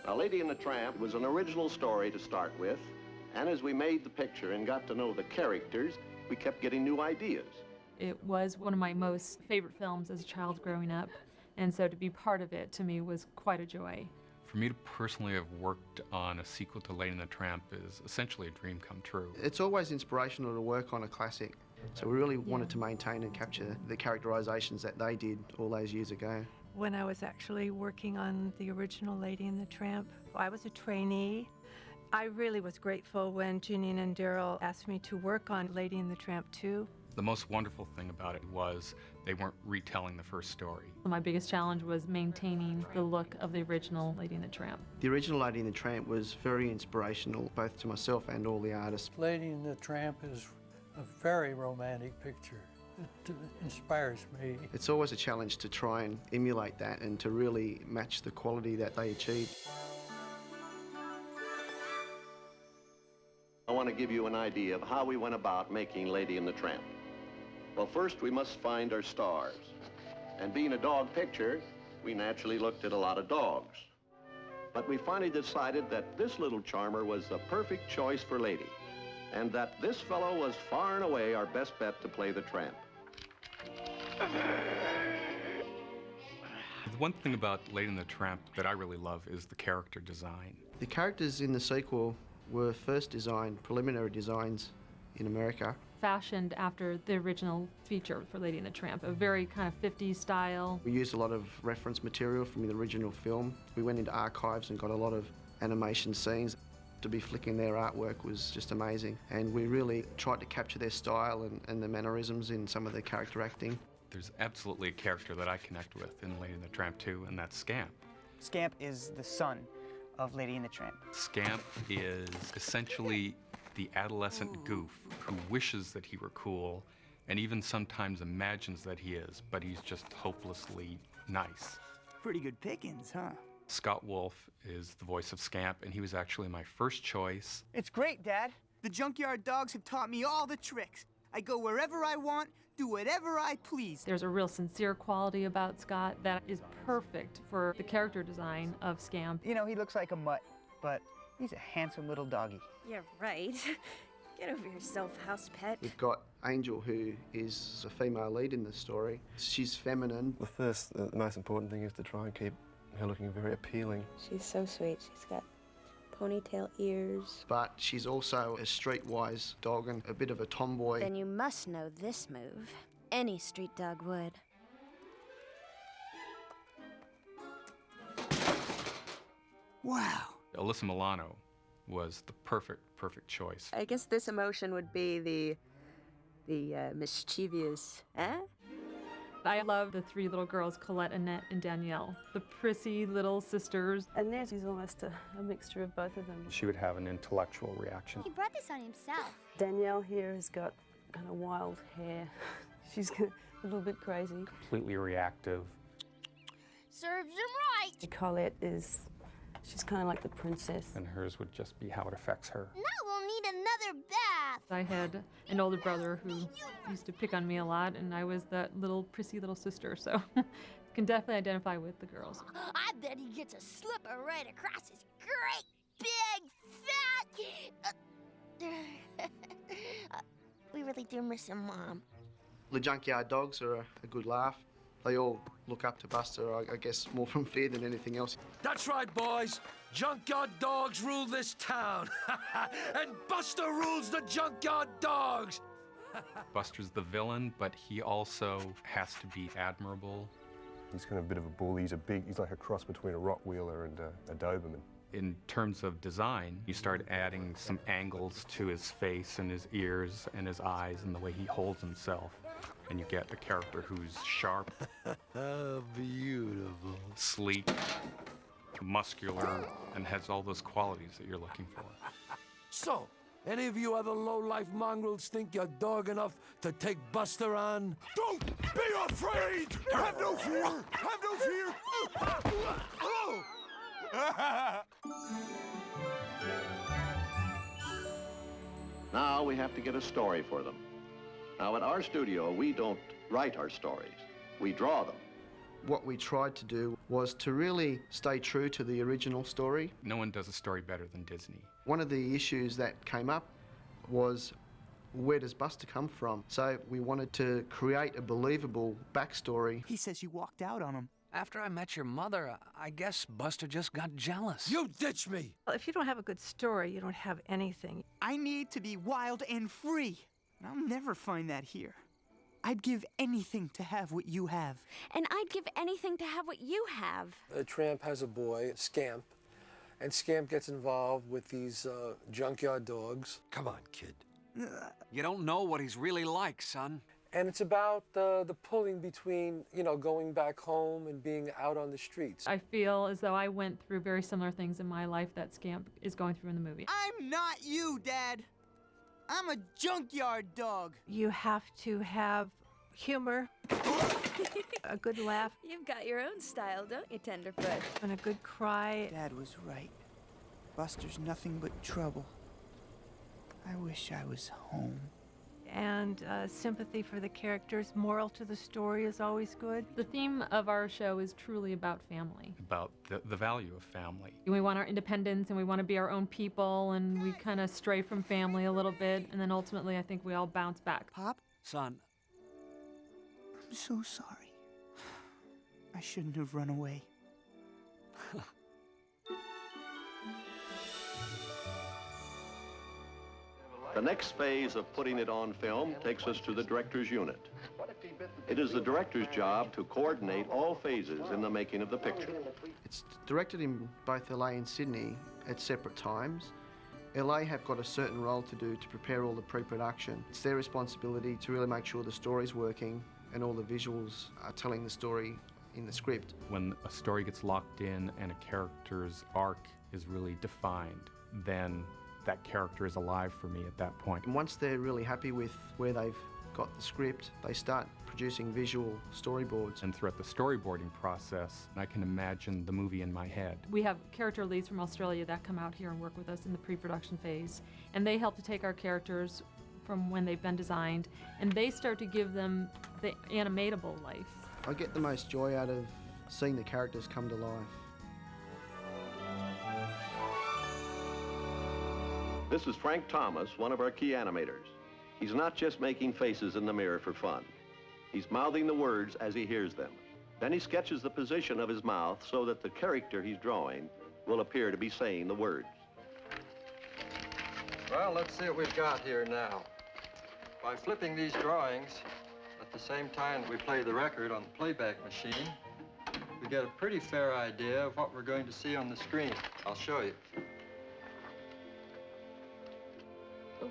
Now, Lady and the Tramp was an original story to start with, and as we made the picture and got to know the characters, we kept getting new ideas. It was one of my most favorite films as a child growing up, and so to be part of it, to me, was quite a joy. For me to personally have worked on a sequel to Lady and the Tramp is essentially a dream come true. It's always inspirational to work on a classic, so we really wanted to maintain and capture the characterizations that they did all those years ago. When I was actually working on the original Lady and the Tramp, I was a trainee. I really was grateful when Janine and Daryl asked me to work on Lady and the Tramp 2. The most wonderful thing about it was they weren't retelling the first story. My biggest challenge was maintaining the look of the original Lady and the Tramp. The original Lady and the Tramp was very inspirational, both to myself and all the artists. Lady and the Tramp is a very romantic picture. It inspires me. It's always a challenge to try and emulate that and to really match the quality that they achieved. I want to give you an idea of how we went about making Lady and the Tramp. Well, first we must find our stars. And being a dog picture, we naturally looked at a lot of dogs. But we finally decided that this little charmer was the perfect choice for Lady, and that this fellow was far and away our best bet to play the tramp. The one thing about Lady and the Tramp that I really love is the character design. The characters in the sequel were first designed, preliminary designs in America. Fashioned after the original feature for Lady and the Tramp, a very kind of 50s style. We used a lot of reference material from the original film. We went into archives and got a lot of animation scenes. To be flicking their artwork was just amazing, and we really tried to capture their style and the mannerisms in some of their character acting. There's absolutely a character that I connect with in Lady and the Tramp 2, and that's Scamp. Scamp is the son of Lady and the Tramp. Scamp is essentially the adolescent goof who wishes that he were cool and even sometimes imagines that he is, but he's just hopelessly nice. Pretty good pickings, huh? Scott Wolf is the voice of Scamp, and he was actually my first choice. It's great, Dad. The Junkyard Dogs have taught me all the tricks. I go wherever I want, do whatever I please. There's a real sincere quality about Scott that is perfect for the character design of Scamp. You know, he looks like a mutt, but he's a handsome little doggy. Yeah, right. Get over yourself, house pet. We've got Angel, who is a female lead in the story. She's feminine. The most important thing is to try and keep her looking very appealing. She's so sweet. She's got ponytail ears. But she's also a streetwise dog and a bit of a tomboy. Then you must know this move. Any street dog would. Wow. Alyssa Milano was the perfect choice. I guess this emotion would be the mischievous, eh? I love the three little girls, Colette, Annette, and Danielle, the prissy little sisters. Annette is almost a mixture of both of them. She would have an intellectual reaction. He brought this on himself. Danielle here has got kind of wild hair. She's a little bit crazy. Completely reactive. Serves him right. Colette she's kind of like the princess. And hers would just be how it affects her. Now we'll need another bath. I had an older brother who used to pick on me a lot, and I was that little prissy little sister, so can definitely identify with the girls. I bet he gets a slipper right across his great big fat... we really do miss him, Mom. The Junkyard Dogs are a good laugh. They all look up to Buster, I guess, more from fear than anything else. That's right, boys. Junkyard Dogs rule this town. And Buster rules the Junkyard Dogs. Buster's the villain, but he also has to be admirable. He's kind of a bit of a bull. He's like a cross between a Rottweiler and a Doberman. In terms of design, you start adding some angles to his face and his ears and his eyes and the way he holds himself. And you get a character who's sharp, beautiful, sleek, muscular, and has all those qualities that you're looking for. So, any of you other low-life mongrels think you're dog enough to take Buster on? Don't be afraid! Have no fear! Have no fear! Now we have to get a story for them. Now, at our studio, we don't write our stories. We draw them. What we tried to do was to really stay true to the original story. No one does a story better than Disney. One of the issues that came up was, where does Buster come from? So we wanted to create a believable backstory. He says you walked out on him. After I met your mother, I guess Buster just got jealous. You ditch me! Well, if you don't have a good story, you don't have anything. I need to be wild and free. And I'll never find that here. I'd give anything to have what you have. And I'd give anything to have what you have. The tramp has a boy, Scamp, and Scamp gets involved with these junkyard dogs. Come on, kid. You don't know what he's really like, son. And it's about the pulling between, you know, going back home and being out on the streets. I feel as though I went through very similar things in my life that Scamp is going through in the movie. I'm not you, Dad. I'm a junkyard dog. You have to have humor, a good laugh. You've got your own style, don't you, Tenderfoot? And a good cry. Dad was right. Buster's nothing but trouble. I wish I was home. And sympathy for the characters. Moral to the story is always good. The theme of our show is truly about family. About the value of family. We want our independence and we want to be our own people, and we kind of stray from family a little bit, and then ultimately I think we all bounce back. Pop? Son. I'm so sorry. I shouldn't have run away. The next phase of putting it on film takes us to the director's unit. It is the director's job to coordinate all phases in the making of the picture. It's directed in both LA and Sydney at separate times. LA have got a certain role to do to prepare all the pre-production. It's their responsibility to really make sure the story's working and all the visuals are telling the story in the script. When a story gets locked in and a character's arc is really defined, then that character is alive for me at that point. And once they're really happy with where they've got the script, they start producing visual storyboards. And throughout the storyboarding process, I can imagine the movie in my head. We have character leads from Australia that come out here and work with us in the pre-production phase, and they help to take our characters from when they've been designed, and they start to give them the animatable life. I get the most joy out of seeing the characters come to life. This is Frank Thomas, one of our key animators. He's not just making faces in the mirror for fun. He's mouthing the words as he hears them. Then he sketches the position of his mouth so that the character he's drawing will appear to be saying the words. Well, let's see what we've got here now. By flipping these drawings, at the same time we play the record on the playback machine, we get a pretty fair idea of what we're going to see on the screen. I'll show you.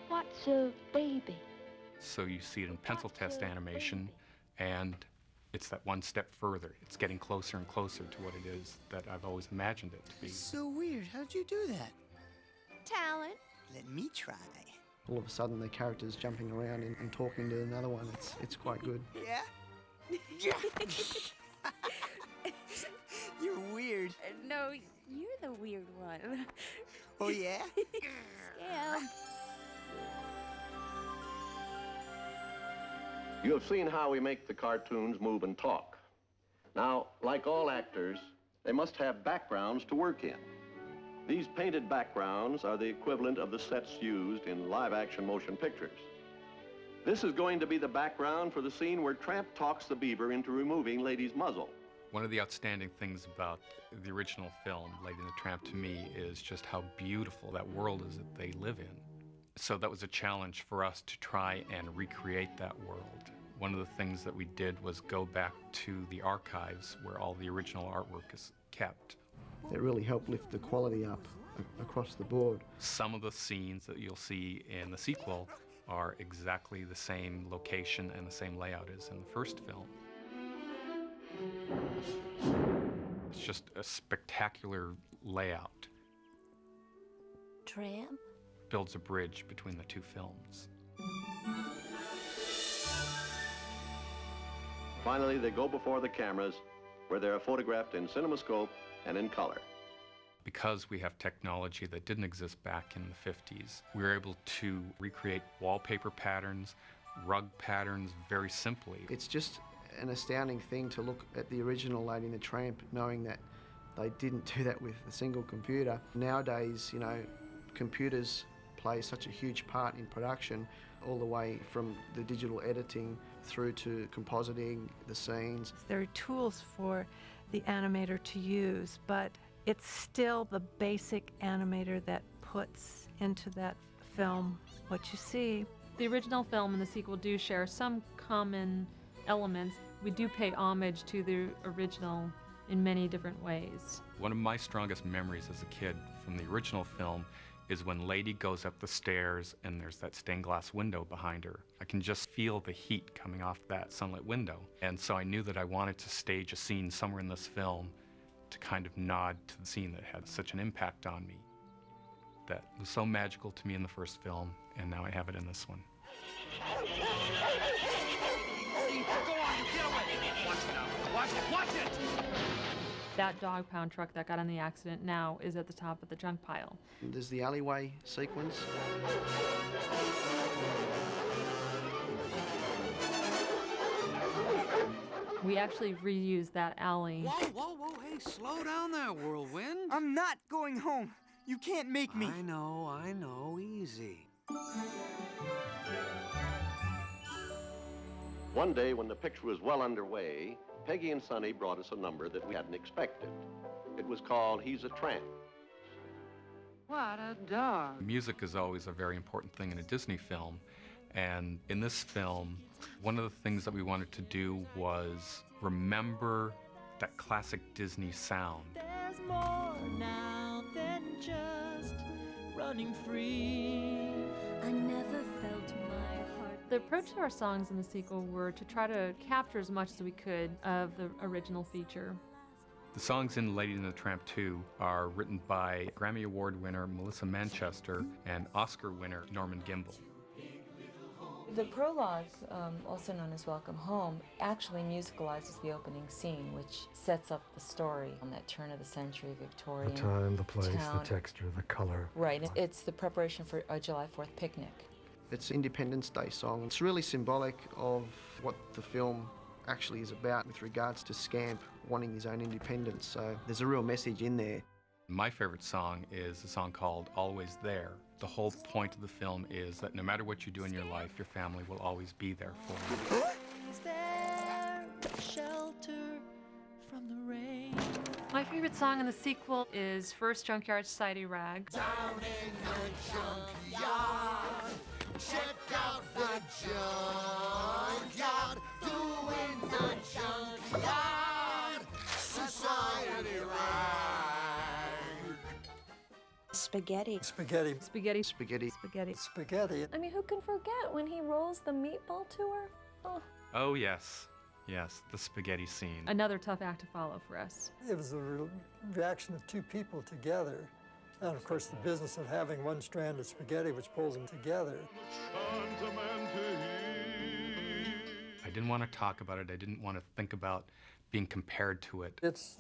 What's a baby? So you see it in pencil test animation, and it's that one step further. It's getting closer and closer to what it is that I've always imagined it to be. It's so weird. How'd you do that? Talent. Let me try. All of a sudden, the character's jumping around and talking to another one. It's quite good. Yeah? You're weird. No, you're the weird one. Oh, yeah? Yeah. You have seen how we make the cartoons move and talk. Now, like all actors, they must have backgrounds to work in. These painted backgrounds are the equivalent of the sets used in live-action motion pictures. This is going to be the background for the scene where Tramp talks the beaver into removing Lady's muzzle. One of the outstanding things about the original film, Lady and the Tramp, to me, is just how beautiful that world is that they live in. So that was a challenge for us to try and recreate that world. One of the things that we did was go back to the archives where all the original artwork is kept. They really help lift the quality up across the board. Some of the scenes that you'll see in the sequel are exactly the same location and the same layout as in the first film. It's just a spectacular layout. Tramp? Builds a bridge between the two films. Finally, they go before the cameras where they are photographed in CinemaScope and in color. Because we have technology that didn't exist back in the 50s, we were able to recreate wallpaper patterns, rug patterns very simply. It's just an astounding thing to look at the original Lady and the Tramp, knowing that they didn't do that with a single computer. Nowadays, you know, computers play such a huge part in production, all the way from the digital editing through to compositing the scenes. There are tools for the animator to use, but it's still the basic animator that puts into that film what you see. The original film and the sequel do share some common elements. We do pay homage to the original in many different ways. One of my strongest memories as a kid from the original film is when Lady goes up the stairs and there's that stained glass window behind her. I can just feel the heat coming off that sunlit window. And so I knew that I wanted to stage a scene somewhere in this film to kind of nod to the scene that had such an impact on me. That was so magical to me in the first film, and now I have it in this one. That dog pound truck that got in the accident now is at the top of the junk pile. There's the alleyway sequence. We actually reused that alley. Whoa, hey, slow down there, Whirlwind. I'm not going home. You can't make me. I know, easy. One day when the picture was well underway, Peggy and Sonny brought us a number that we hadn't expected. It was called He's a Tramp. What a dog. Music is always a very important thing in a Disney film, and in this film, one of the things that we wanted to do was remember that classic Disney sound. There's more now than just running free. I never felt my heart. The approach to our songs in the sequel were to try to capture as much as we could of the original feature. The songs in Lady and the Tramp 2 are written by Grammy Award winner Melissa Manchester and Oscar winner Norman Gimbel. The prologue, also known as Welcome Home, actually musicalizes the opening scene, which sets up the story on that turn-of-the-century Victorian The time, the place, town. the texture, the color. Right, it's the preparation for a July 4th picnic. It's Independence Day song. It's really symbolic of what the film actually is about with regards to Scamp wanting his own independence. So there's a real message in there. My favorite song is a song called Always There. The whole point of the film is that no matter what you do in your life, your family will always be there for you. Is there shelter from the rain? My favorite song in the sequel is First Junkyard Society Rag. Down in the junkyard, check out the junkyard, doing the junkyard society rag. Spaghetti. Spaghetti. Spaghetti. Spaghetti. Spaghetti. Spaghetti. I mean, who can forget when he rolls the meatball to her? Oh. Oh, yes. Yes, the spaghetti scene. Another tough act to follow for us. It was the reaction of two people together. And of course, the business of having one strand of spaghetti which pulls them together. I didn't want to talk about it. I didn't want to think about being compared to it. It's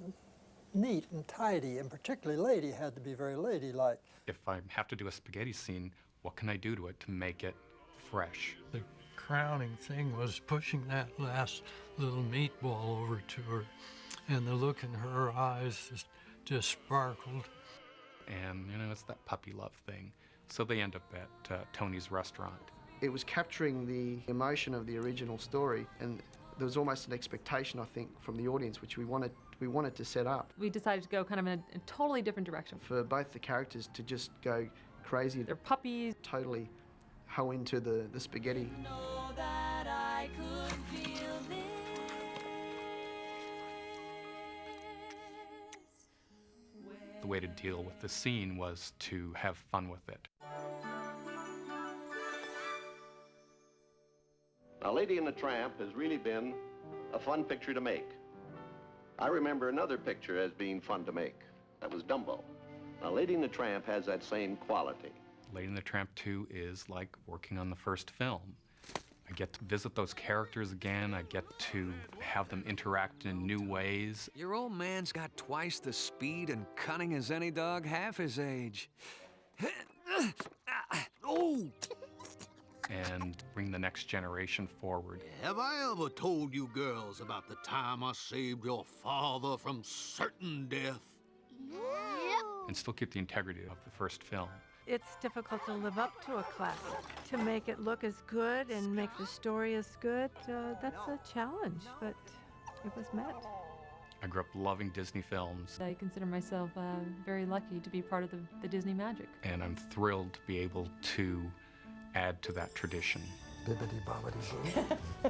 neat and tidy, and particularly Lady had to be very ladylike. If I have to do a spaghetti scene, what can I do to it to make it fresh? The crowning thing was pushing that last little meatball over to her, and the look in her eyes just sparkled. And, you know, it's that puppy love thing. So they end up at Tony's restaurant. It was capturing the emotion of the original story, and there was almost an expectation, I think, from the audience, which we wanted to set up. We decided to go kind of in a totally different direction. For both the characters to just go crazy. They're puppies. Totally hoe into the spaghetti. Know that I could feel this. The way to deal with the scene was to have fun with it. Now, Lady and the Tramp has really been a fun picture to make. I remember another picture as being fun to make. That was Dumbo. Now, Lady and the Tramp has that same quality. Lady and the Tramp 2 is like working on the first film. I get to visit those characters again. I get to have them interact in new ways. Your old man's got twice the speed and cunning as any dog half his age. Oh! and bring the next generation forward. Have I ever told you girls about the time I saved your father from certain death? And still keep the integrity of the first film. It's difficult to live up to a classic. To make it look as good and make the story as good, that's a challenge, but it was met. I grew up loving Disney films, I consider myself very lucky to be part of the Disney magic. and I'm thrilled to be able to add to that tradition. Bibbidi bobbidi boo.